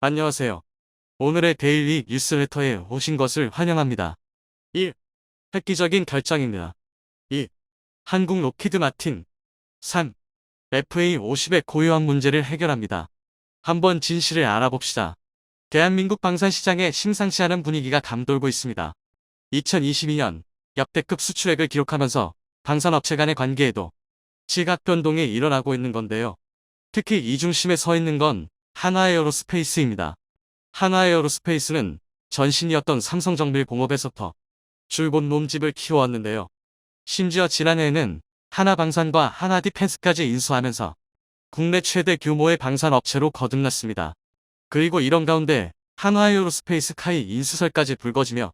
안녕하세요. 오늘의 데일리 뉴스레터에 오신 것을 환영합니다. 1. 획기적인 결정입니다. 2. 한국 로키드 마틴. 3. FA50의 고유한 문제를 해결합니다. 한번 진실을 알아봅시다. 대한민국 방산시장에 심상치 않은 분위기가 감돌고 있습니다. 2022년 역대급 수출액을 기록하면서 방산업체 간의 관계에도 지각 변동이 일어나고 있는 건데요. 특히 이 중심에 서 있는 건 하나에어로스페이스입니다. 하나에어로스페이스는 전신이었던 삼성정밀공업에서부터 줄곧 몸집을 키워왔는데요. 심지어 지난해에는 하나방산과 하나디펜스까지 인수하면서 국내 최대 규모의 방산업체로 거듭났습니다. 그리고 이런 가운데 하나에어로스페이스 카이 인수설까지 불거지며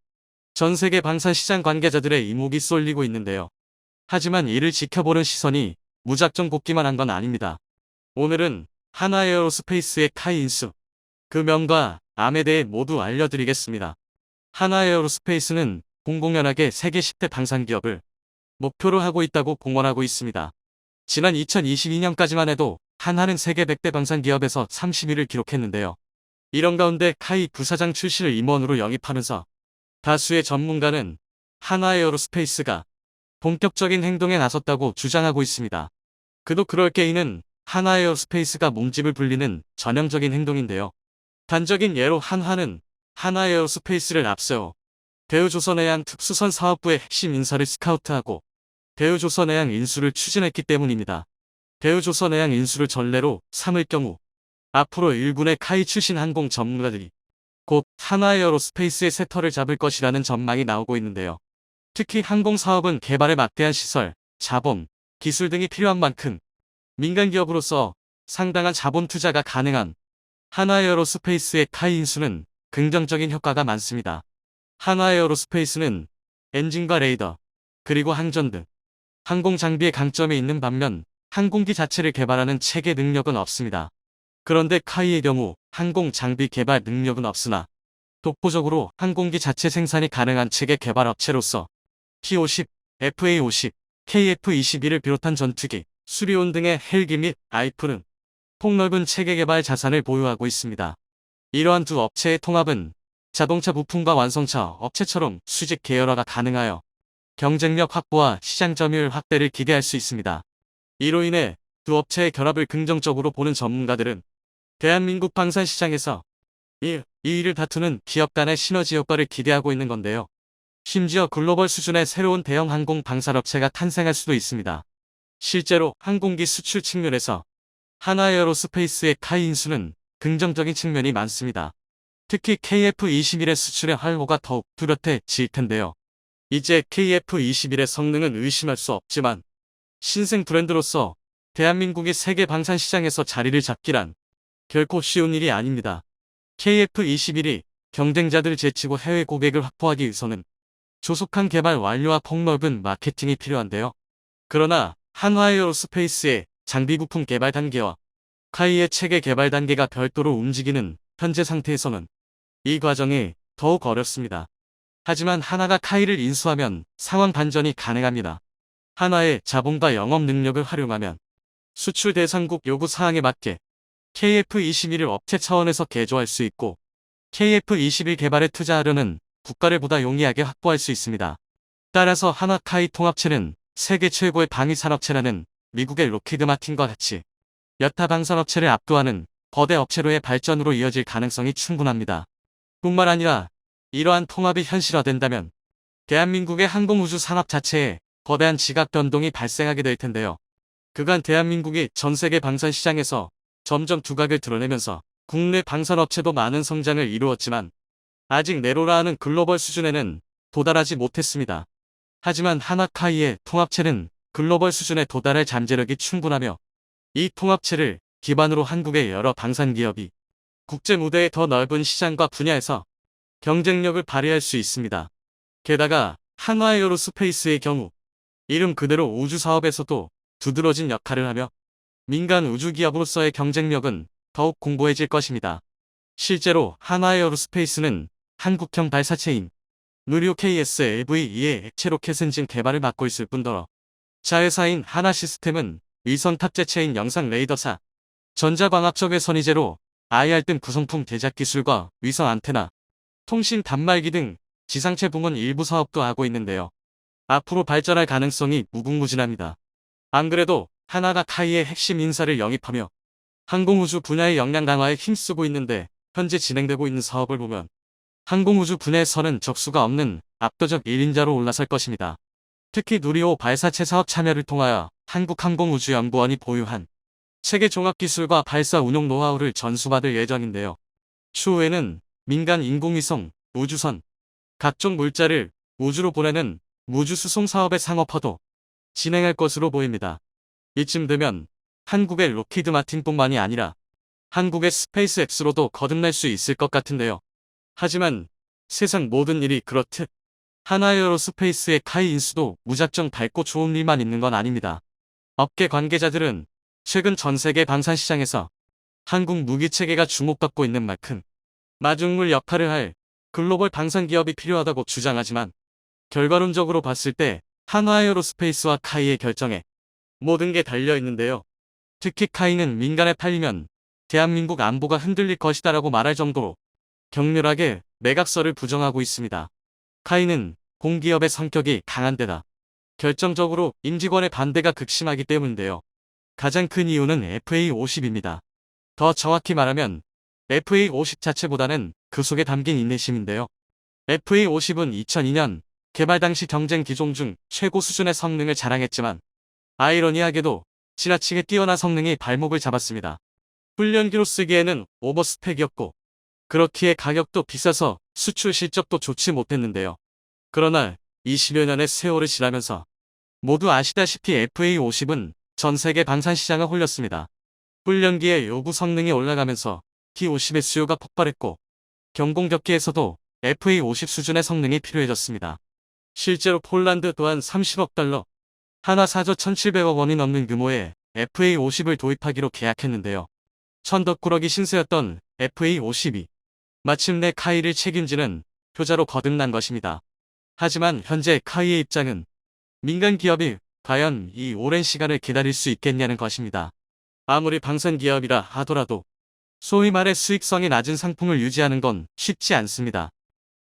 전세계 방산시장 관계자들의 이목이 쏠리고 있는데요. 하지만 이를 지켜보는 시선이 무작정 곱기만 한 건 아닙니다. 오늘은 하나에어로스페이스의 카이 인수, 그 명과 암에 대해 모두 알려드리겠습니다. 하나에어로스페이스는 공공연하게 세계 10대 방산기업을 목표로 하고 있다고 공언하고 있습니다. 지난 2022년까지만 해도 한하는 세계 100대 방산기업에서 30위를 기록했는데요. 이런 가운데 카이 부사장 출신을 임원으로 영입하면서 다수의 전문가는 하나에어로스페이스가 본격적인 행동에 나섰다고 주장하고 있습니다. 그도 그럴 게이는 하나에어로스페이스가 몸집을 불리는 전형적인 행동인데요. 단적인 예로 한화는 하나에어로스페이스를 앞세워 대우조선해양 특수선 사업부의 핵심 인사를 스카우트하고 대우조선해양 인수를 추진했기 때문입니다. 대우조선해양 인수를 전례로 삼을 경우 앞으로 일군의 카이 출신 항공 전문가들이 곧 하나에어로스페이스의 새털을 잡을 것이라는 전망이 나오고 있는데요. 특히 항공사업은 개발에 막대한 시설, 자본, 기술 등이 필요한 만큼 민간기업으로서 상당한 자본 투자가 가능한 하나에어로스페이스의 카이 인수는 긍정적인 효과가 많습니다. 하나에어로스페이스는 엔진과 레이더, 그리고 항전 등 항공 장비의 강점이 있는 반면 항공기 자체를 개발하는 체계 능력은 없습니다. 그런데 카이의 경우 항공 장비 개발 능력은 없으나 독보적으로 항공기 자체 생산이 가능한 체계 개발 업체로서 T-50, FA-50, KF-21을 비롯한 전투기, 수리온 등의 헬기 및 아이프는 폭넓은 체계 개발 자산을 보유하고 있습니다. 이러한 두 업체의 통합은 자동차 부품과 완성차 업체처럼 수직 계열화가 가능하여 경쟁력 확보와 시장 점유율 확대를 기대할 수 있습니다. 이로 인해 두 업체의 결합을 긍정적으로 보는 전문가들은 대한민국 방산시장에서 2위를 다투는 기업 간의 시너지 효과를 기대하고 있는 건데요. 심지어 글로벌 수준의 새로운 대형 항공 방산업체가 탄생할 수도 있습니다. 실제로 항공기 수출 측면에서 하나에어로스페이스의 카이 인수는 긍정적인 측면이 많습니다. 특히 KF-21의 수출의 활보가 더욱 뚜렷해질 텐데요. 이제 KF-21의 성능은 의심할 수 없지만 신생 브랜드로서 대한민국이 세계 방산시장에서 자리를 잡기란 결코 쉬운 일이 아닙니다. KF-21이 경쟁자들을 제치고 해외 고객을 확보하기 위해서는 조속한 개발 완료와 폭넓은 마케팅이 필요한데요. 그러나 하나에어로스페이스의 장비 부품 개발 단계와 카이의 체계 개발 단계가 별도로 움직이는 현재 상태에서는 이 과정이 더욱 어렵습니다. 하지만 하나가 카이를 인수하면 상황 반전이 가능합니다. 하나의 자본과 영업 능력을 활용하면 수출 대상국 요구 사항에 맞게 KF-21을 업체 차원에서 개조할 수 있고 KF-21 개발에 투자하려는 국가를 보다 용이하게 확보할 수 있습니다. 따라서 하나카이 통합체는 세계 최고의 방위산업체라는 미국의 로키드 마틴과 같이 여타 방산업체를 압도하는 거대 업체로의 발전으로 이어질 가능성이 충분합니다. 뿐만 아니라 이러한 통합이 현실화된다면 대한민국의 항공우주 산업 자체에 거대한 지각 변동이 발생하게 될 텐데요. 그간 대한민국이 전세계 방산시장에서 점점 두각을 드러내면서 국내 방산업체도 많은 성장을 이루었지만 아직 네로라 하는 글로벌 수준에는 도달하지 못했습니다. 하지만 하나카이의 통합체는 글로벌 수준에 도달할 잠재력이 충분하며 이 통합체를 기반으로 한국의 여러 방산기업이 국제 무대의 더 넓은 시장과 분야에서 경쟁력을 발휘할 수 있습니다. 게다가 하나에어로스페이스의 경우 이름 그대로 우주사업에서도 두드러진 역할을 하며 민간 우주기업으로서의 경쟁력은 더욱 공고해질 것입니다. 실제로 하나에어로스페이스는 한국형 발사체인 누리호 KS-LV-2의 액체 로켓 엔진 개발을 맡고 있을 뿐더러 자회사인 하나시스템은 위성 탑재체인 영상 레이더사, 전자광학적 외선이제로 IR 등 구성품 제작 기술과 위성 안테나, 통신 단말기 등 지상체 부문 일부 사업도 하고 있는데요. 앞으로 발전할 가능성이 무궁무진합니다. 안 그래도 하나가 카이의 핵심 인사를 영입하며 항공우주 분야의 역량 강화에 힘쓰고 있는데, 현재 진행되고 있는 사업을 보면 항공우주 분야에서는 적수가 없는 압도적 1인자로 올라설 것입니다. 특히 누리호 발사체 사업 참여를 통하여 한국항공우주연구원이 보유한 체계 종합기술과 발사 운용 노하우를 전수받을 예정인데요. 추후에는 민간 인공위성, 우주선, 각종 물자를 우주로 보내는 우주수송 사업의 상업화도 진행할 것으로 보입니다. 이쯤 되면 한국의 로키드 마틴뿐만이 아니라 한국의 스페이스X로도 거듭날 수 있을 것 같은데요. 하지만 세상 모든 일이 그렇듯 하나에어로스페이스의 카이 인수도 무작정 밝고 좋은 일만 있는 건 아닙니다. 업계 관계자들은 최근 전 세계 방산 시장에서 한국 무기 체계가 주목받고 있는 만큼 마중물 역할을 할 글로벌 방산 기업이 필요하다고 주장하지만, 결과론적으로 봤을 때 한화에어로스페이스와 카이의 결정에 모든 게 달려 있는데요. 특히 카이는 민간에 팔리면 대한민국 안보가 흔들릴 것이다라고 말할 정도로 격렬하게 매각설을 부정하고 있습니다. 카이는 공기업의 성격이 강한 데다 결정적으로 임직원의 반대가 극심하기 때문인데요. 가장 큰 이유는 FA50입니다. 더 정확히 말하면 FA50 자체보다는 그 속에 담긴 인내심인데요. FA50은 2002년 개발 당시 경쟁 기종 중 최고 수준의 성능을 자랑했지만, 아이러니하게도 지나치게 뛰어난 성능이 발목을 잡았습니다. 훈련기로 쓰기에는 오버스펙이었고, 그렇기에 가격도 비싸서 수출 실적도 좋지 못했는데요. 그러나 20여 년의 세월을 지나면서 모두 아시다시피 FA50은 전 세계 방산 시장을 홀렸습니다. 훈련기의 요구 성능이 올라가면서 T50의 수요가 폭발했고, 경공격기에서도 FA50 수준의 성능이 필요해졌습니다. 실제로 폴란드 또한 30억 달러, 하나 4조 1,700억 원이 넘는 규모의 FA50을 도입하기로 계약했는데요. 천덕꾸러기 신세였던 FA52. 마침내 카이를 책임지는 효자로 거듭난 것입니다. 하지만 현재 카이의 입장은 민간 기업이 과연 이 오랜 시간을 기다릴 수 있겠냐는 것입니다. 아무리 방산 기업이라 하더라도 소위 말해 수익성이 낮은 상품을 유지하는 건 쉽지 않습니다.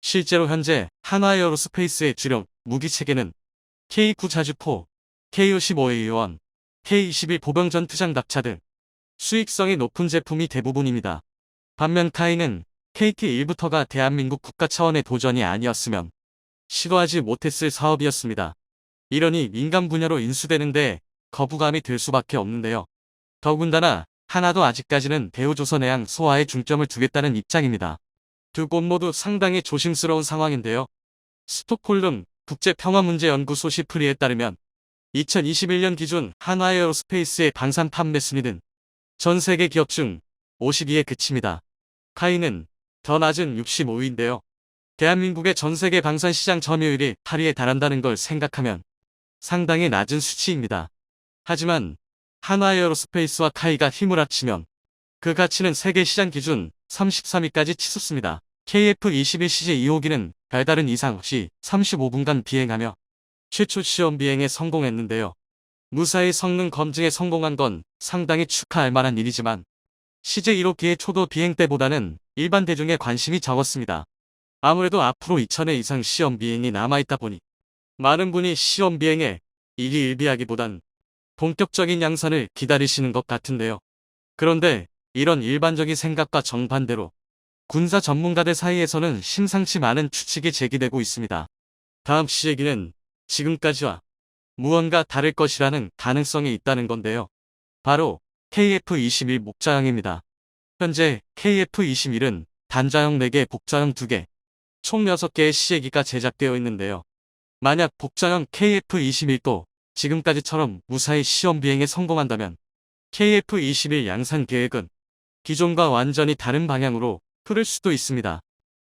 실제로 현재 한화에어로스페이스의 주력 무기 체계는 K9 자주포, K55A1, K21 보병전 투장 낙차 등 수익성이 높은 제품이 대부분입니다. 반면 카이는 KT1부터가 대한민국 국가 차원의 도전이 아니었으면 시도하지 못했을 사업이었습니다. 이러니 민간 분야로 인수되는데 거부감이 들 수밖에 없는데요. 더군다나 하나도 아직까지는 대우조선해양 소화에 중점을 두겠다는 입장입니다. 두 곳 모두 상당히 조심스러운 상황인데요. 스톡홀름 국제평화문제연구소 시프리에 따르면 2021년 기준 한화에어로스페이스의 방산 판매 순위는 전 세계 기업 중 52에 그칩니다. 카이는 더 낮은 65위인데요. 대한민국의 전 세계 방산 시장 점유율이 8위에 달한다는 걸 생각하면 상당히 낮은 수치입니다. 하지만 한화에어로스페이스와 카이가 힘을 합치면 그 가치는 세계 시장 기준 33위까지 치솟습니다. KF-21CJ 2호기는 별다른 이상 없이 35분간 비행하며 최초 시험 비행에 성공했는데요. 무사히 성능 검증에 성공한 건 상당히 축하할 만한 일이지만, CJ1호기의 초도 비행 때보다는 일반 대중의 관심이 적었습니다. 아무래도 앞으로 2000회 이상 시험 비행이 남아있다 보니 많은 분이 시험 비행에 일희일비하기보단 본격적인 양산을 기다리시는 것 같은데요. 그런데 이런 일반적인 생각과 정반대로 군사 전문가들 사이에서는 심상치 않은 추측이 제기되고 있습니다. 다음 시얘기는 지금까지와 무언가 다를 것이라는 가능성이 있다는 건데요. 바로 KF-21 목자형입니다. 현재 KF-21은 단자형 4개, 복자형 2개, 총 6개의 시제기가 제작되어 있는데요. 만약 복자형 KF-21도 지금까지처럼 무사히 시험 비행에 성공한다면 KF-21 양산 계획은 기존과 완전히 다른 방향으로 흐를 수도 있습니다.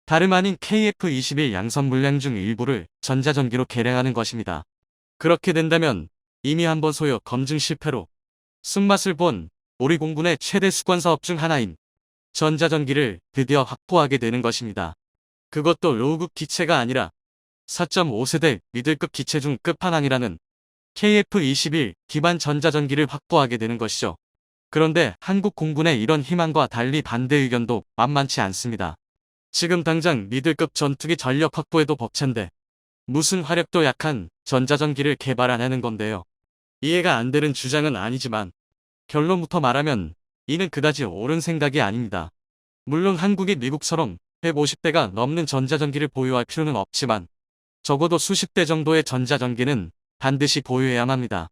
다름 아닌 KF-21 양선 물량 중 일부를 전자전기로 개량하는 것입니다. 그렇게 된다면 이미 한번 소요 검증 실패로 쓴맛을 본 우리 공군의 최대 수권 사업 중 하나인 전자전기를 드디어 확보하게 되는 것입니다. 그것도 로우급 기체가 아니라 4.5세대 미들급 기체 중 끝판왕이라는 KF-21 기반 전자전기를 확보하게 되는 것이죠. 그런데 한국 공군의 이런 희망과 달리 반대 의견도 만만치 않습니다. 지금 당장 미들급 전투기 전력 확보에도 벅찬데 무슨 화력도 약한 전자전기를 개발 안 하는 건데요. 이해가 안 되는 주장은 아니지만 결론부터 말하면 이는 그다지 옳은 생각이 아닙니다. 물론 한국이 미국처럼 150대가 넘는 전자전기를 보유할 필요는 없지만 적어도 수십 대 정도의 전자전기는 반드시 보유해야만 합니다.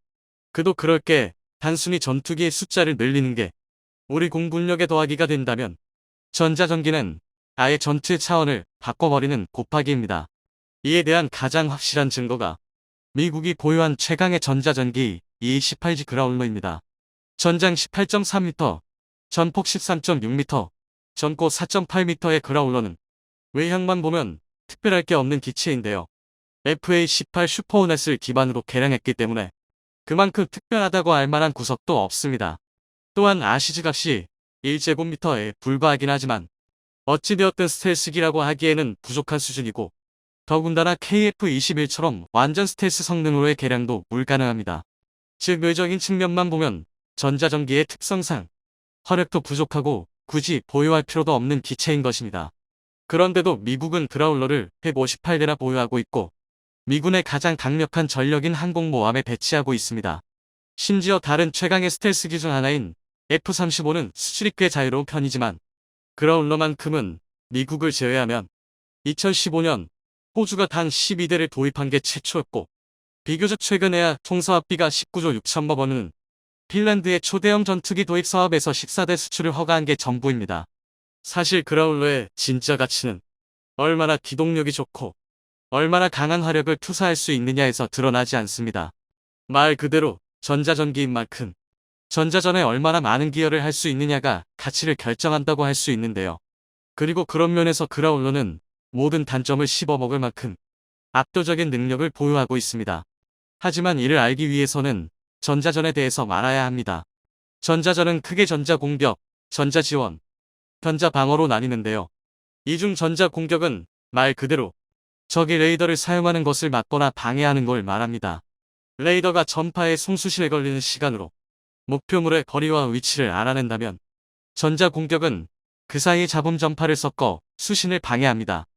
그도 그럴 게 단순히 전투기의 숫자를 늘리는 게 우리 공군력에 더하기가 된다면 전자전기는 아예 전투의 차원을 바꿔버리는 곱하기입니다. 이에 대한 가장 확실한 증거가 미국이 보유한 최강의 전자전기 E-18G 그라울러입니다. 전장 18.3m, 전폭 13.6m, 전고 4.8m의 그라울러는 외형만 보면 특별할 게 없는 기체인데요. FA-18 슈퍼호넷을 기반으로 개량했기 때문에 그만큼 특별하다고 할 만한 구석도 없습니다. 또한 아시즈 값이 1제곱미터에 불과하긴 하지만 어찌되었든 스텔스기라고 하기에는 부족한 수준이고 더군다나 KF-21처럼 완전 스텔스 성능으로의 개량도 불가능합니다. 즉 외적인 측면만 보면 전자전기의 특성상 화력도 부족하고 굳이 보유할 필요도 없는 기체인 것입니다. 그런데도 미국은 그라울러를 158대나 보유하고 있고 미군의 가장 강력한 전력인 항공모함에 배치하고 있습니다. 심지어 다른 최강의 스텔스기 중 하나인 F-35는 수출이 꽤 자유로운 편이지만 그라울러만큼은 미국을 제외하면 2015년 호주가 단 12대를 도입한 게 최초였고 비교적 최근에야 총사업비가 19조 6천억 원은 핀란드의 초대형 전투기 도입 사업에서 14대 수출을 허가한 게 전부입니다. 사실 그라울러의 진짜 가치는 얼마나 기동력이 좋고 얼마나 강한 화력을 투사할 수 있느냐에서 드러나지 않습니다. 말 그대로 전자전기인 만큼 전자전에 얼마나 많은 기여를 할 수 있느냐가 가치를 결정한다고 할 수 있는데요. 그리고 그런 면에서 그라울러는 모든 단점을 씹어먹을 만큼 압도적인 능력을 보유하고 있습니다. 하지만 이를 알기 위해서는 전자전에 대해서 말아야 합니다. 전자전은 크게 전자공격, 전자지원, 전자방어로 나뉘는데요. 이 중 전자공격은 말 그대로 적이 레이더를 사용하는 것을 막거나 방해하는 걸 말합니다. 레이더가 전파의 송수신에 걸리는 시간으로 목표물의 거리와 위치를 알아낸다면 전자공격은 그 사이에 잡음 전파를 섞어 수신을 방해합니다.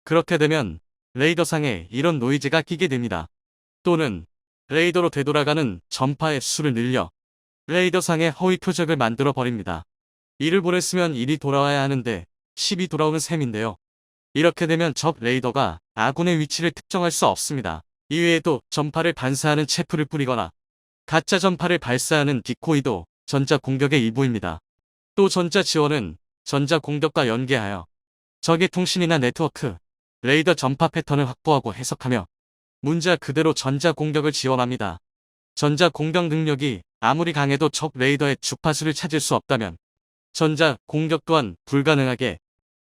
그렇게 되면 레이더상에 이런 노이즈가 끼게 됩니다. 또는 레이더로 되돌아가는 전파의 수를 늘려 레이더상에 허위 표적을 만들어 버립니다. 1을 보냈으면 1이 돌아와야 하는데 10이 돌아오는 셈인데요. 이렇게 되면 적 레이더가 아군의 위치를 특정할 수 없습니다. 이외에도 전파를 반사하는 체프를 뿌리거나 가짜 전파를 발사하는 디코이도 전자 공격의 일부입니다. 또 전자 지원은 전자 공격과 연계하여 적의 통신이나 네트워크, 레이더 전파 패턴을 확보하고 해석하며 문자 그대로 전자 공격을 지원합니다. 전자 공격 능력이 아무리 강해도 적 레이더의 주파수를 찾을 수 없다면 전자 공격 또한 불가능하게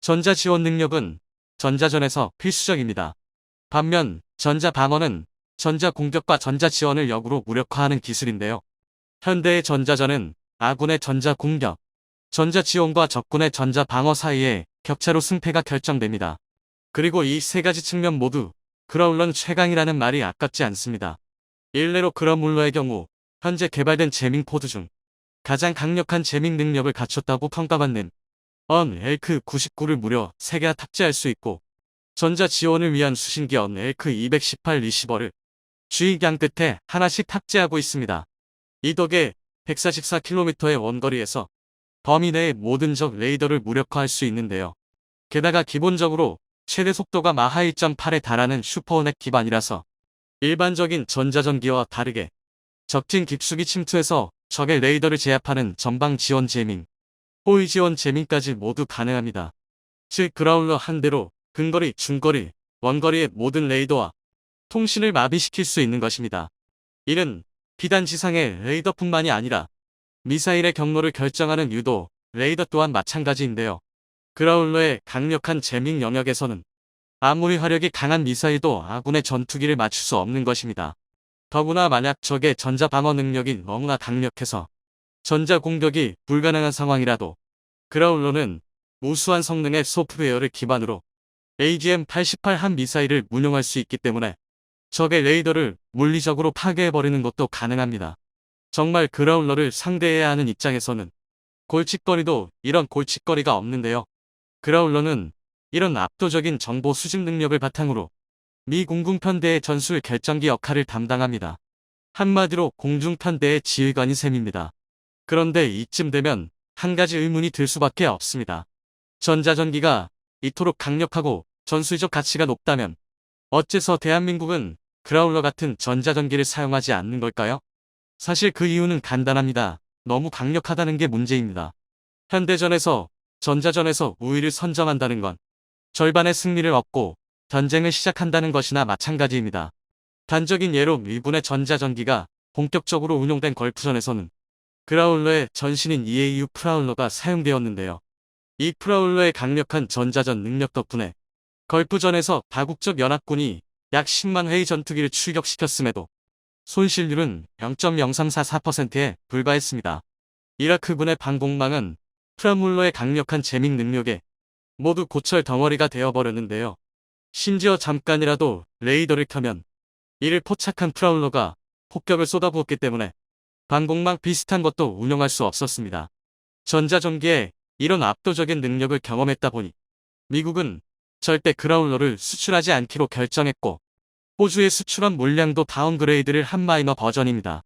전자 지원 능력은 전자전에서 필수적입니다. 반면 전자 방어는 전자 공격과 전자 지원을 역으로 무력화하는 기술인데요. 현대의 전자전은 아군의 전자 공격, 전자 지원과 적군의 전자 방어 사이의 격차로 승패가 결정됩니다. 그리고 이 세 가지 측면 모두 그라울러는 최강이라는 말이 아깝지 않습니다. 일례로 그라울러의 경우 현재 개발된 제밍 포드 중 가장 강력한 제밍 능력을 갖췄다고 평가받는 엘크 99를 무려 3개나 탑재할 수 있고 전자 지원을 위한 수신기 엘크 218 리시버를 주의경 끝에 하나씩 탑재하고 있습니다. 이 덕에 144km의 원거리에서 범위 내의 모든 적 레이더를 무력화할 수 있는데요. 게다가 기본적으로 최대 속도가 마하 1.8에 달하는 슈퍼호넷 기반이라서 일반적인 전자전기와 다르게 적진 깊숙이 침투해서 적의 레이더를 제압하는 전방 지원 제밍, 호위 지원 제밍까지 모두 가능합니다. 즉 그라울러 한 대로 근거리, 중거리, 원거리의 모든 레이더와 통신을 마비시킬 수 있는 것입니다. 이는 비단 지상의 레이더뿐만이 아니라 미사일의 경로를 결정하는 유도, 레이더 또한 마찬가지인데요. 그라울러의 강력한 제밍 영역에서는 아무리 화력이 강한 미사일도 아군의 전투기를 맞출 수 없는 것입니다. 더구나 만약 적의 전자 방어 능력이 너무나 강력해서 전자 공격이 불가능한 상황이라도 그라울러는 우수한 성능의 소프트웨어를 기반으로 AGM-88 한 미사일을 운용할 수 있기 때문에 적의 레이더를 물리적으로 파괴해버리는 것도 가능합니다. 정말 그라울러를 상대해야 하는 입장에서는 골칫거리도 이런 골칫거리가 없는데요. 그라울러는 이런 압도적인 정보 수집 능력을 바탕으로 미 공군편대의 전술 결정기 역할을 담당합니다. 한마디로 공중편대의 지휘관인 셈입니다. 그런데 이쯤 되면 한 가지 의문이 들 수밖에 없습니다. 전자전기가 이토록 강력하고 전술적 가치가 높다면 어째서 대한민국은 그라울러 같은 전자전기를 사용하지 않는 걸까요? 사실 그 이유는 간단합니다. 너무 강력하다는 게 문제입니다. 현대전에서 전자전에서 우위를 선점한다는 건 절반의 승리를 얻고 전쟁을 시작한다는 것이나 마찬가지입니다. 단적인 예로 미군의 전자전기가 본격적으로 운용된 걸프전에서는 그라울러의 전신인 EAU 프라울러가 사용되었는데요. 이 프라울러의 강력한 전자전 능력 덕분에 걸프전에서 다국적 연합군이 약 10만 회의 전투기를 출격시켰음에도 손실률은 0.0344%에 불과했습니다. 이라크군의 방공망은 프라울러의 강력한 재밍 능력에 모두 고철 덩어리가 되어버렸는데요. 심지어 잠깐이라도 레이더를 켜면 이를 포착한 프라울러가 폭격을 쏟아부었기 때문에 방공망 비슷한 것도 운영할 수 없었습니다. 전자전기에 이런 압도적인 능력을 경험했다 보니 미국은 절대 그라울러를 수출하지 않기로 결정했고 호주에 수출한 물량도 다운그레이드를 한 마이너 버전입니다.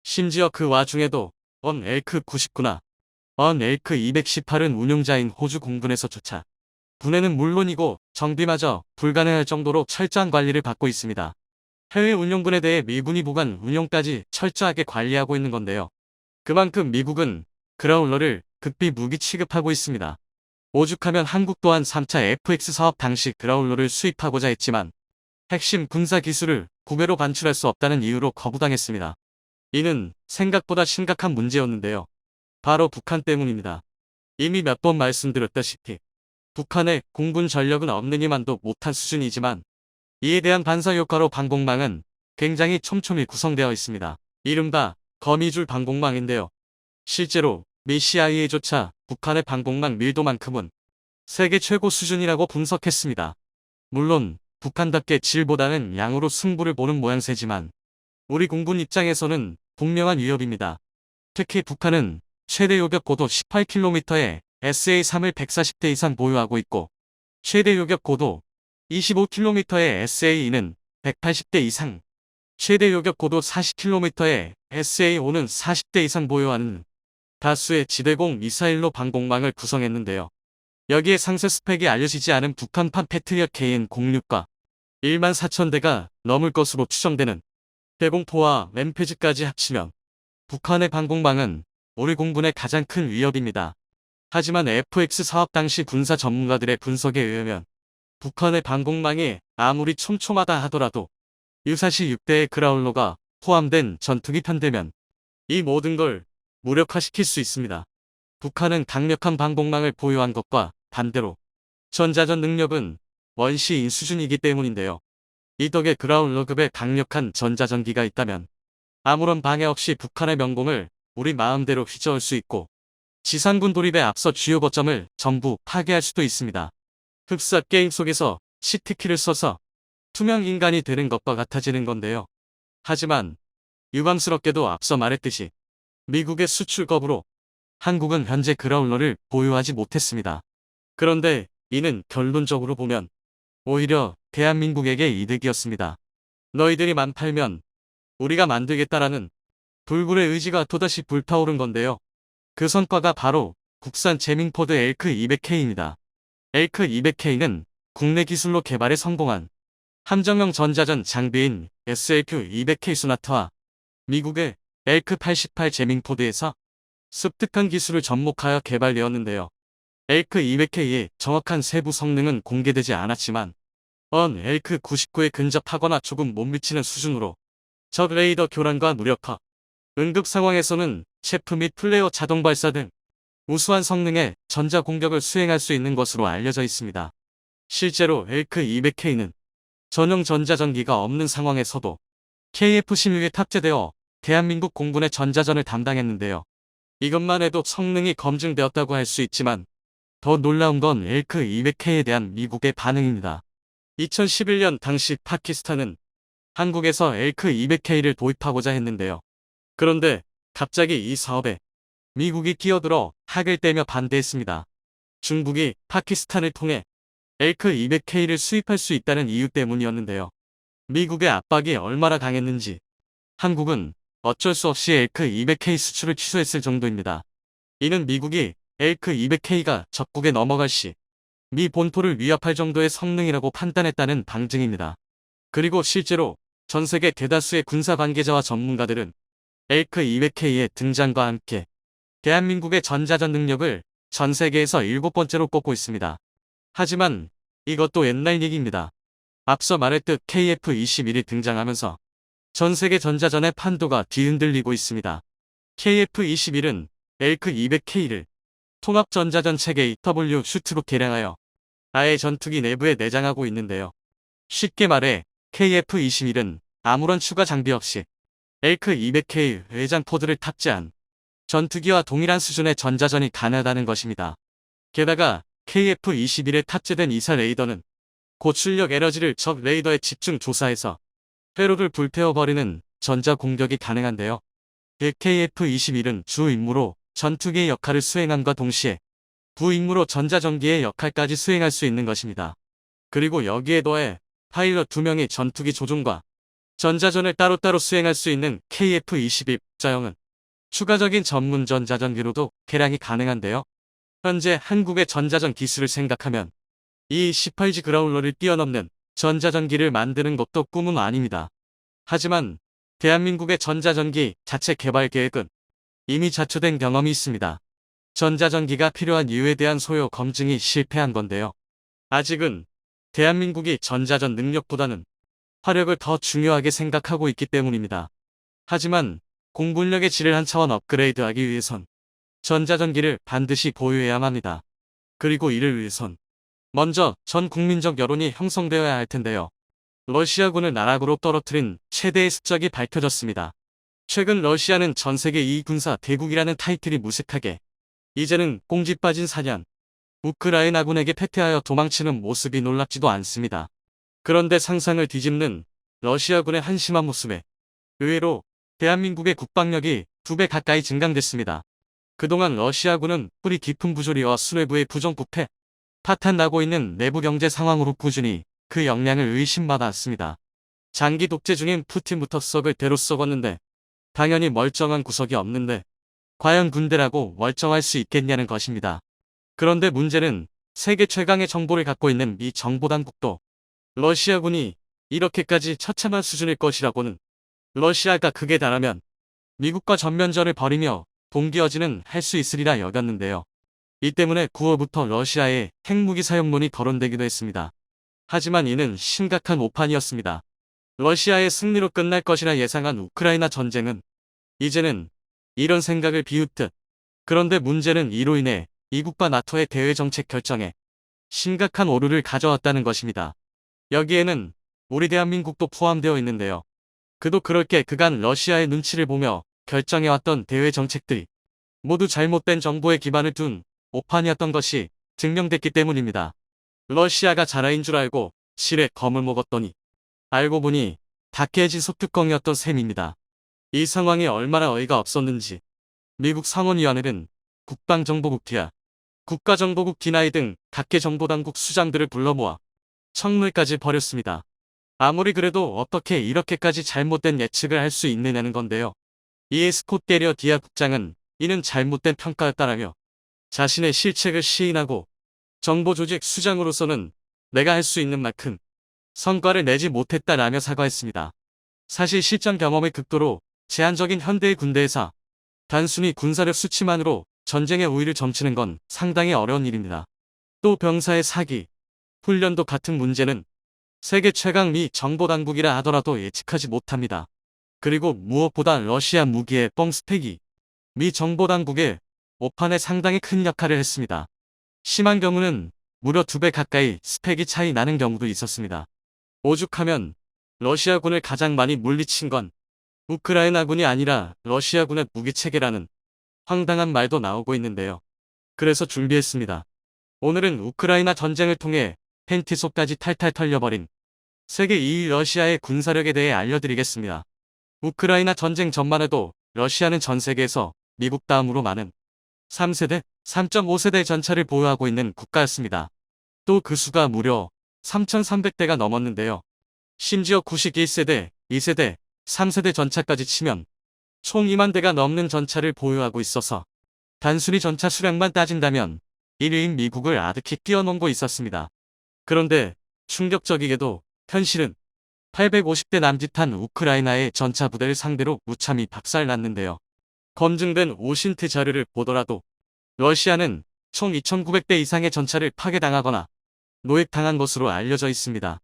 심지어 그 와중에도 엘크 99나 엘크 218은 운용자인 호주 공군에서조차 분해는 물론이고 정비마저 불가능할 정도로 철저한 관리를 받고 있습니다. 해외 운용군에 대해 미군이 보관 운용까지 철저하게 관리하고 있는 건데요. 그만큼 미국은 그라울러를 극비 무기 취급하고 있습니다. 오죽하면 한국 또한 3차 FX 사업 당시 그라울러를 수입하고자 했지만 핵심 군사 기술을 국외로 반출할 수 없다는 이유로 거부당했습니다. 이는 생각보다 심각한 문제였는데요. 바로 북한 때문입니다. 이미 몇 번 말씀드렸다시피 북한의 공군 전력은 없느니만도 못한 수준이지만 이에 대한 반사효과로 방공망은 굉장히 촘촘히 구성되어 있습니다. 이른바 거미줄 방공망인데요. 실제로 미 CIA조차 북한의 방공망 밀도만큼은 세계 최고 수준이라고 분석했습니다. 물론 북한답게 질보다는 양으로 승부를 보는 모양새지만 우리 공군 입장에서는 분명한 위협입니다. 특히 북한은 최대 요격 고도 18km의 SA-3을 140대 이상 보유하고 있고 최대 요격 고도 25km의 SA-2는 180대 이상, 최대 요격 고도 40km의 SA-5는 40대 이상 보유하는 다수의 지대공 미사일로 방공망을 구성했는데요. 여기에 상세 스펙이 알려지지 않은 북한판 패트리엇 KN-06과 1만 4천 대가 넘을 것으로 추정되는 대공포와 램페즈까지 합치면 북한의 방공망은 우리 공군의 가장 큰 위협입니다. 하지만 FX 사업 당시 군사 전문가들의 분석에 의하면 북한의 방공망이 아무리 촘촘하다 하더라도 유사시 6대의 그라울러가 포함된 전투기 편대면 이 모든 걸 무력화시킬 수 있습니다. 북한은 강력한 방공망을 보유한 것과 반대로 전자전 능력은 원시인 수준이기 때문인데요. 이 덕에 그라울러급의 강력한 전자전기가 있다면 아무런 방해 없이 북한의 명공을 우리 마음대로 휘저을 수 있고 지상군 돌입에 앞서 주요 거점을 전부 파괴할 수도 있습니다. 흡사 게임 속에서 시트키를 써서 투명 인간이 되는 것과 같아지는 건데요. 하지만 유감스럽게도 앞서 말했듯이 미국의 수출 거부로 한국은 현재 그라울러를 보유하지 못했습니다. 그런데 이는 결론적으로 보면 오히려 대한민국에게 이득이었습니다. 너희들이 만 팔면 우리가 만들겠다라는 불굴의 의지가 또다시 불타오른 건데요. 그 성과가 바로 국산 제밍포드 엘크 200K입니다. 엘크 200K는 국내 기술로 개발에 성공한 함정형 전자전 장비인 SLQ 200K 소나타와 미국의 엘크 88 제밍포드에서 습득한 기술을 접목하여 개발되었는데요. 엘크 200K의 정확한 세부 성능은 공개되지 않았지만 엘크 99에 근접하거나 조금 못 미치는 수준으로 적 레이더 교란과 무력화, 응급 상황에서는 체프 및 플레어 자동 발사 등 우수한 성능의 전자 공격을 수행할 수 있는 것으로 알려져 있습니다. 실제로 엘크 200K는 전용 전자전기가 없는 상황에서도 KF-16에 탑재되어 대한민국 공군의 전자전을 담당했는데요. 이것만 해도 성능이 검증되었다고 할 수 있지만 더 놀라운 건 엘크 200K에 대한 미국의 반응입니다. 2011년 당시 파키스탄은 한국에서 엘크 200K를 도입하고자 했는데요. 그런데 갑자기 이 사업에 미국이 끼어들어 학을 떼며 반대했습니다. 중국이 파키스탄을 통해 엘크 200K를 수입할 수 있다는 이유 때문이었는데요. 미국의 압박이 얼마나 강했는지 한국은 어쩔 수 없이 엘크 200K 수출을 취소했을 정도입니다. 이는 미국이 엘크 200K가 적국에 넘어갈 시 미 본토를 위협할 정도의 성능이라고 판단했다는 방증입니다. 그리고 실제로 전 세계 대다수의 군사 관계자와 전문가들은 엘크 200K의 등장과 함께 대한민국의 전자전 능력을 전 세계에서 7번째로 꼽고 있습니다. 하지만 이것도 옛날 얘기입니다. 앞서 말했듯 KF-21이 등장하면서 전 세계 전자전의 판도가 뒤흔들리고 있습니다. KF-21은 엘크 200K를 통합전자전 체계 W 슈트로 개량하여 아예 전투기 내부에 내장하고 있는데요. 쉽게 말해 KF-21은 아무런 추가 장비 없이 엘크 200K 외장 포드를 탑재한 전투기와 동일한 수준의 전자전이 가능하다는 것입니다. 게다가 KF-21에 탑재된 이사 레이더는 고출력 에너지를 적 레이더에 집중 조사해서 회로를 불태워버리는 전자 공격이 가능한데요. KF-21은 주 임무로 전투기의 역할을 수행함과 동시에 부임무로 전자전기의 역할까지 수행할 수 있는 것입니다. 그리고 여기에 더해 파일럿 2명이 전투기 조종과 전자전을 따로따로 수행할 수 있는 KF-21자형은 추가적인 전문 전자전기로도 개량이 가능한데요. 현재 한국의 전자전 기술을 생각하면 이 18G 그라울러를 뛰어넘는 전자전기를 만드는 것도 꿈은 아닙니다. 하지만 대한민국의 전자전기 자체 개발 계획은 이미 자초된 경험이 있습니다. 전자전기가 필요한 이유에 대한 소요 검증이 실패한 건데요. 아직은 대한민국이 전자전 능력보다는 화력을 더 중요하게 생각하고 있기 때문입니다. 하지만 공군력의 질을 한 차원 업그레이드하기 위해선 전자전기를 반드시 보유해야만 합니다. 그리고 이를 위해선 먼저 전 국민적 여론이 형성되어야 할 텐데요. 러시아군을 나락으로 떨어뜨린 최대의 습작이 밝혀졌습니다. 최근 러시아는 전세계 2군사 대국이라는 타이틀이 무색하게 이제는 꽁지 빠진 사냥, 우크라이나군에게 패퇴하여 도망치는 모습이 놀랍지도 않습니다. 그런데 상상을 뒤집는 러시아군의 한심한 모습에 의외로 대한민국의 국방력이 2배 가까이 증강됐습니다. 그동안 러시아군은 뿌리 깊은 부조리와 수뇌부의 부정부패, 파탄나고 있는 내부 경제 상황으로 꾸준히 그 역량을 의심받아왔습니다. 장기 독재 중인 푸틴부터 썩을 대로 썩었는데 당연히 멀쩡한 구석이 없는데 과연 군대라고 멀쩡할 수 있겠냐는 것입니다. 그런데 문제는 세계 최강의 정보를 갖고 있는 미 정보당국도 러시아군이 이렇게까지 처참한 수준일 것이라고는 러시아가 극에 달하면 미국과 전면전을 벌이며 동기어진은 할 수 있으리라 여겼는데요. 이 때문에 9월부터 러시아의 핵무기 사용론이 거론되기도 했습니다. 하지만 이는 심각한 오판이었습니다. 러시아의 승리로 끝날 것이라 예상한 우크라이나 전쟁은 이제는 이런 생각을 비웃듯 그런데 문제는 이로 인해 미국과 나토의 대외 정책 결정에 심각한 오류를 가져왔다는 것입니다. 여기에는 우리 대한민국도 포함되어 있는데요. 그도 그럴 게 그간 러시아의 눈치를 보며 결정해왔던 대외 정책들이 모두 잘못된 정보에 기반을 둔 오판이었던 것이 증명됐기 때문입니다. 러시아가 자라인 줄 알고 실에 검을 먹었더니 알고 보니 다 깨진 소뚜껑이었던 셈입니다. 이 상황이 얼마나 어이가 없었는지 미국 상원위원회는 국방정보국 디아, 국가정보국 디나이 등 각계 정보당국 수장들을 불러 모아 청문회까지 벌였습니다. 아무리 그래도 어떻게 이렇게까지 잘못된 예측을 할 수 있느냐는 건데요. 이에 스콧 게리어 디아 국장은 이는 잘못된 평가였다라며 자신의 실책을 시인하고 정보조직 수장으로서는 내가 할 수 있는 만큼 성과를 내지 못했다라며 사과했습니다. 사실 실전 경험의 극도로 제한적인 현대의 군대에서 단순히 군사력 수치만으로 전쟁의 우위를 점치는 건 상당히 어려운 일입니다. 또 병사의 사기, 훈련도 같은 문제는 세계 최강 미 정보당국이라 하더라도 예측하지 못합니다. 그리고 무엇보다 러시아 무기의 뻥 스펙이 미 정보당국의 오판에 상당히 큰 역할을 했습니다. 심한 경우는 무려 2배 가까이 스펙이 차이 나는 경우도 있었습니다. 오죽하면 러시아군을 가장 많이 물리친 건 우크라이나군이 아니라 러시아군의 무기체계라는 황당한 말도 나오고 있는데요. 그래서 준비했습니다. 오늘은 우크라이나 전쟁을 통해 팬티 속까지 탈탈 털려버린 세계 2위 러시아의 군사력에 대해 알려드리겠습니다. 우크라이나 전쟁 전만 해도 러시아는 전 세계에서 미국 다음으로 많은 3세대, 3.5세대 전차를 보유하고 있는 국가였습니다. 또 그 수가 무려 3,300대가 넘었는데요. 심지어 91세대, 2세대, 3세대 전차까지 치면 총 2만 대가 넘는 전차를 보유하고 있어서 단순히 전차 수량만 따진다면 1위인 미국을 아득히 뛰어넘고 있었습니다. 그런데 충격적이게도 현실은 850대 남짓한 우크라이나의 전차 부대를 상대로 무참히 박살났는데요. 검증된 오신트 자료를 보더라도 러시아는 총 2,900대 이상의 전차를 파괴당하거나 노획당한 것으로 알려져 있습니다.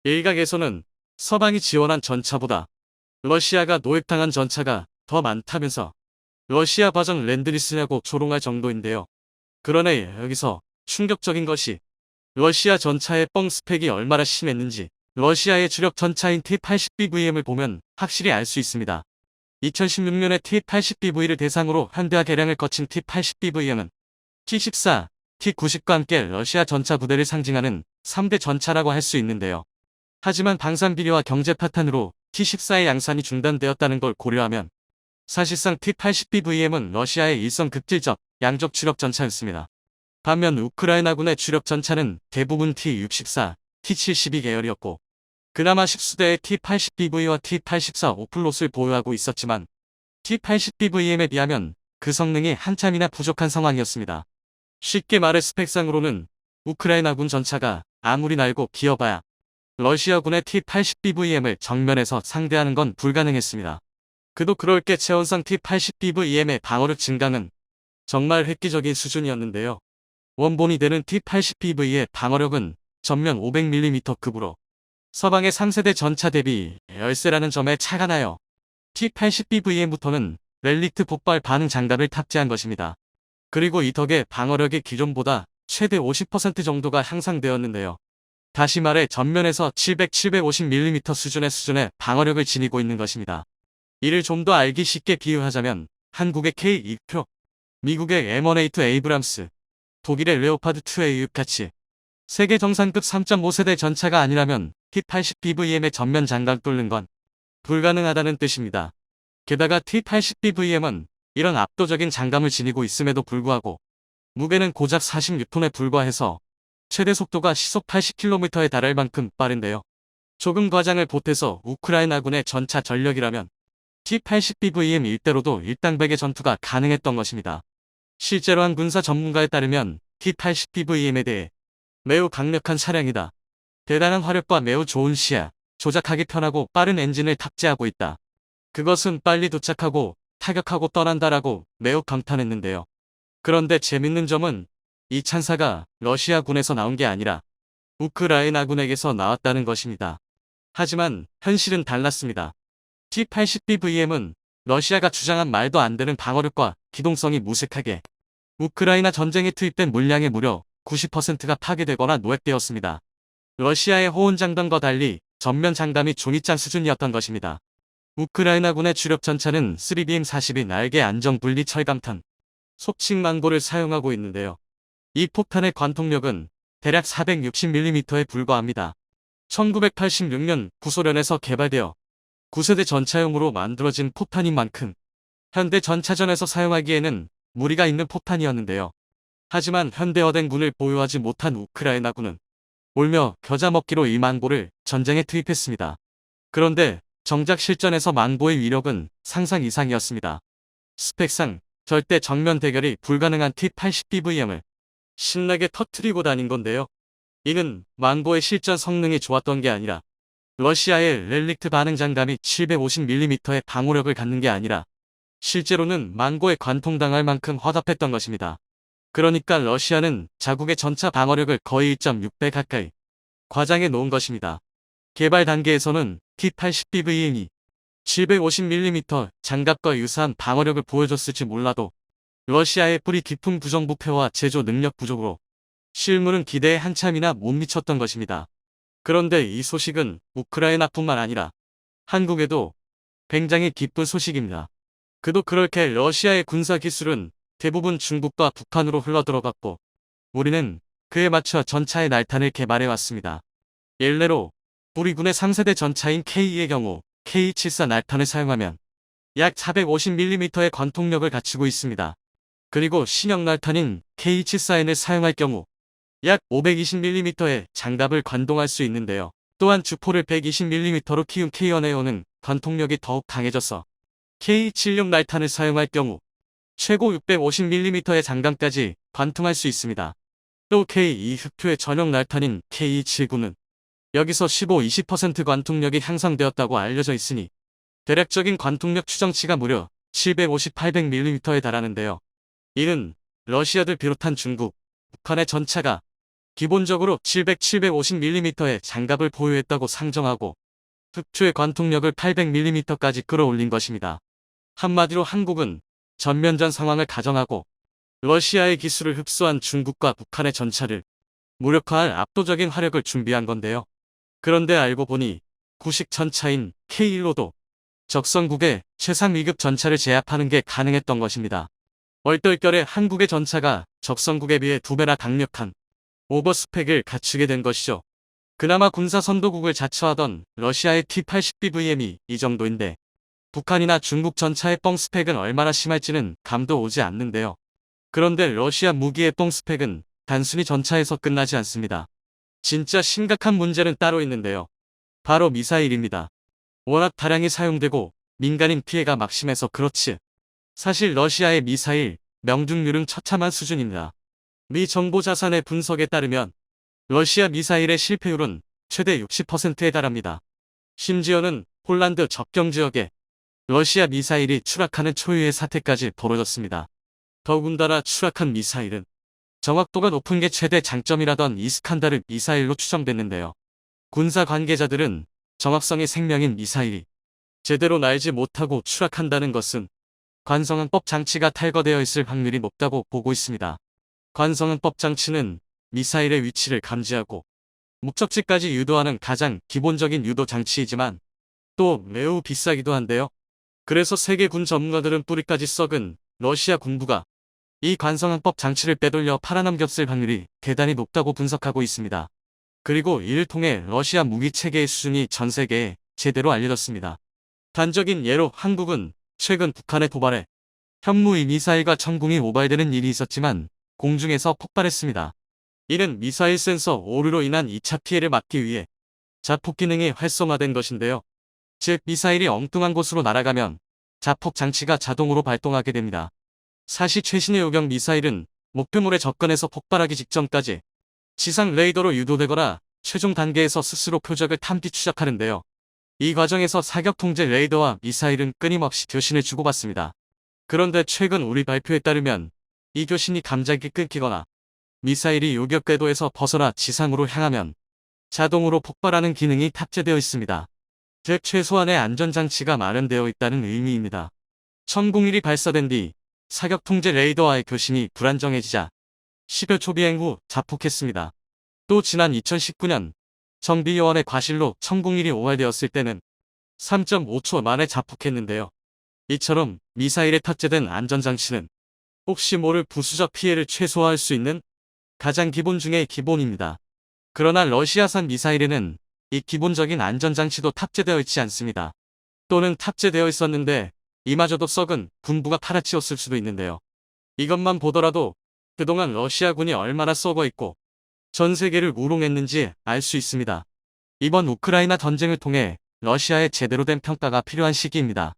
일각에서는 서방이 지원한 전차보다 러시아가 노획당한 전차가 더 많다면서 러시아 버전 랜드리스냐고 조롱할 정도인데요. 그러나 여기서 충격적인 것이 러시아 전차의 뻥 스펙이 얼마나 심했는지 러시아의 주력 전차인 T-80BVM을 보면 확실히 알 수 있습니다. 2016년에 T-80BV를 대상으로 현대화 개량을 거친 T-80BVM은 T-14, T-90과 함께 러시아 전차 부대를 상징하는 3대 전차라고 할 수 있는데요. 하지만 방산 비리와 경제 파탄으로 T-14의 양산이 중단되었다는 걸 고려하면 사실상 T-80BVM은 러시아의 일선 극딜적 양적 주력 전차였습니다. 반면 우크라이나군의 주력 전차는 대부분 T-64, T-72 계열이었고 그나마 십수대의 T-80BV와 T-84 오플롯을 보유하고 있었지만 T-80BVM에 비하면 그 성능이 한참이나 부족한 상황이었습니다. 쉽게 말해 스펙상으로는 우크라이나군 전차가 아무리 날고 기어봐야 러시아군의 T-80BVM을 정면에서 상대하는 건 불가능했습니다. 그도 그럴 게 최원상 T-80BVM의 방어력 증강은 정말 획기적인 수준이었는데요. 원본이 되는 T-80BV의 방어력은 전면 500mm급으로 서방의 3세대 전차 대비 열세라는 점에 차가 나요. T-80BVM부터는 렐릭트 폭발 반응 장갑을 탑재한 것입니다. 그리고 이 덕에 방어력이 기존보다 최대 50% 정도가 향상되었는데요. 다시 말해 전면에서 750mm 수준의 방어력을 지니고 있는 것입니다. 이를 좀 더 알기 쉽게 비유하자면 한국의 K2표, 미국의 M1A2 에이브람스, 독일의 레오파드 2A6 같이 세계 정상급 3.5세대 전차가 아니라면 T-80BVM의 전면 장갑 뚫는 건 불가능하다는 뜻입니다. 게다가 T-80BVM은 이런 압도적인 장갑을 지니고 있음에도 불구하고 무게는 고작 46톤에 불과해서 최대 속도가 시속 80km에 달할 만큼 빠른데요. 조금 과장을 보태서 우크라이나군의 전차 전력이라면 T-80BVM 일대로도 일당백의 전투가 가능했던 것입니다. 실제로 한 군사 전문가에 따르면 T-80BVM에 대해 매우 강력한 차량이다. 대단한 화력과 매우 좋은 시야, 조작하기 편하고 빠른 엔진을 탑재하고 있다. 그것은 빨리 도착하고 타격하고 떠난다라고 매우 감탄했는데요. 그런데 재밌는 점은 이 찬사가 러시아군에서 나온 게 아니라 우크라이나군에게서 나왔다는 것입니다. 하지만 현실은 달랐습니다. T-80BVM은 러시아가 주장한 말도 안 되는 방어력과 기동성이 무색하게 우크라이나 전쟁에 투입된 물량의 무려 90%가 파괴되거나 노획되었습니다. 러시아의 호원장담과 달리 전면 장담이 종이장 수준이었던 것입니다. 우크라이나군의 주력 전차는 3BM-40이 날개 안정 분리 철강탄, 속칭 망고를 사용하고 있는데요. 이 폭탄의 관통력은 대략 460mm에 불과합니다. 1986년 구소련에서 개발되어 9세대 전차용으로 만들어진 포탄인 만큼 현대 전차전에서 사용하기에는 무리가 있는 포탄이었는데요. 하지만 현대 어den군을 보유하지 못한 우크라이나군은 울며 겨자 먹기로 이 망고를 전쟁에 투입했습니다. 그런데 정작 실전에서 망고의 위력은 상상 이상이었습니다. 스펙상 절대 정면 대결이 불가능한 T-80BVM을 신나게 터트리고 다닌 건데요. 이는 망고의 실전 성능이 좋았던 게 아니라 러시아의 렐릭트 반응 장갑이 750mm의 방호력을 갖는 게 아니라 실제로는 망고에 관통당할 만큼 허접했던 것입니다. 그러니까 러시아는 자국의 전차 방어력을 거의 1.6배 가까이 과장해 놓은 것입니다. 개발 단계에서는 T-80BVM이 750mm 장갑과 유사한 방어력을 보여줬을지 몰라도 러시아의 뿌리 깊은 부정부패와 제조 능력 부족으로 실물은 기대에 한참이나 못 미쳤던 것입니다. 그런데 이 소식은 우크라이나뿐만 아니라 한국에도 굉장히 기쁜 소식입니다. 그도 그렇게 러시아의 군사 기술은 대부분 중국과 북한으로 흘러들어갔고 우리는 그에 맞춰 전차의 날탄을 개발해왔습니다. 일례로 우리 군의 3세대 전차인 K의 경우 K74 날탄을 사용하면 약 450mm의 관통력을 갖추고 있습니다. 그리고 신형 날탄인 K-74N을 사용할 경우 약 520mm의 장갑을 관동할 수 있는데요. 또한 주포를 120mm로 키운 K1A5는 관통력이 더욱 강해져서 K76 날탄을 사용할 경우 최고 650mm의 장갑까지 관통할 수 있습니다. 또 K2 흑표의 전용 날탄인 K279는 여기서 15-20% 관통력이 향상되었다고 알려져 있으니 대략적인 관통력 추정치가 무려 750-800mm에 달하는데요. 이는 러시아를 비롯한 중국, 북한의 전차가 기본적으로 700-750mm의 장갑을 보유했다고 상정하고 흑표의 관통력을 800mm까지 끌어올린 것입니다. 한마디로 한국은 전면전 상황을 가정하고 러시아의 기술을 흡수한 중국과 북한의 전차를 무력화할 압도적인 화력을 준비한 건데요. 그런데 알고 보니 구식 전차인 K1로도 적성국의 최상 위급 전차를 제압하는 게 가능했던 것입니다. 얼떨결에 한국의 전차가 적성국에 비해 2배나 강력한 오버스펙을 갖추게 된 것이죠. 그나마 군사 선도국을 자처하던 러시아의 T-80BVM이 이 정도인데 북한이나 중국 전차의 뻥 스펙은 얼마나 심할지는 감도 오지 않는데요. 그런데 러시아 무기의 뻥 스펙은 단순히 전차에서 끝나지 않습니다. 진짜 심각한 문제는 따로 있는데요. 바로 미사일입니다. 워낙 다량이 사용되고 민간인 피해가 막심해서 그렇지. 사실 러시아의 미사일 명중률은 처참한 수준입니다. 미 정보자산의 분석에 따르면 러시아 미사일의 실패율은 최대 60%에 달합니다. 심지어는 폴란드 접경 지역에 러시아 미사일이 추락하는 초유의 사태까지 벌어졌습니다. 더군다나 추락한 미사일은 정확도가 높은 게 최대 장점이라던 이스칸다르 미사일로 추정됐는데요. 군사 관계자들은 정확성이 생명인 미사일이 제대로 날지 못하고 추락한다는 것은 관성항법 장치가 탈거되어 있을 확률이 높다고 보고 있습니다. 관성항법 장치는 미사일의 위치를 감지하고 목적지까지 유도하는 가장 기본적인 유도 장치이지만 또 매우 비싸기도 한데요. 그래서 세계 군 전문가들은 뿌리까지 썩은 러시아 군부가 이 관성항법 장치를 빼돌려 팔아넘겼을 확률이 대단히 높다고 분석하고 있습니다. 그리고 이를 통해 러시아 무기 체계의 수준이 전 세계에 제대로 알려졌습니다. 단적인 예로 한국은 최근 북한의 도발에 현무의 미사일과 천궁이 오발되는 일이 있었지만 공중에서 폭발했습니다. 이는 미사일 센서 오류로 인한 2차 피해를 막기 위해 자폭 기능이 활성화된 것인데요. 즉 미사일이 엉뚱한 곳으로 날아가면 자폭 장치가 자동으로 발동하게 됩니다. 사실 최신의 요격 미사일은 목표물에 접근해서 폭발하기 직전까지 지상 레이더로 유도되거나 최종 단계에서 스스로 표적을 탐지 추적하는데요. 이 과정에서 사격 통제 레이더와 미사일은 끊임없이 교신을 주고받습니다. 그런데 최근 우리 발표에 따르면 이 교신이 갑자기 끊기거나 미사일이 요격 궤도에서 벗어나 지상으로 향하면 자동으로 폭발하는 기능이 탑재되어 있습니다. 즉 최소한의 안전장치가 마련되어 있다는 의미입니다. 천궁1이 발사된 뒤 사격 통제 레이더와의 교신이 불안정해지자 10여 초 비행 후 자폭했습니다. 또 지난 2019년 정비요원의 과실로 천궁1이 오발되었을 때는 3.5초 만에 자폭했는데요. 이처럼 미사일에 탑재된 안전장치는 혹시 모를 부수적 피해를 최소화할 수 있는 가장 기본 중의 기본입니다. 그러나 러시아산 미사일에는 이 기본적인 안전장치도 탑재되어 있지 않습니다. 또는 탑재되어 있었는데 이마저도 썩은 군부가 팔아치웠을 수도 있는데요. 이것만 보더라도 그동안 러시아군이 얼마나 썩어 있고 전 세계를 우롱했는지 알 수 있습니다. 이번 우크라이나 전쟁을 통해 러시아의 제대로 된 평가가 필요한 시기입니다.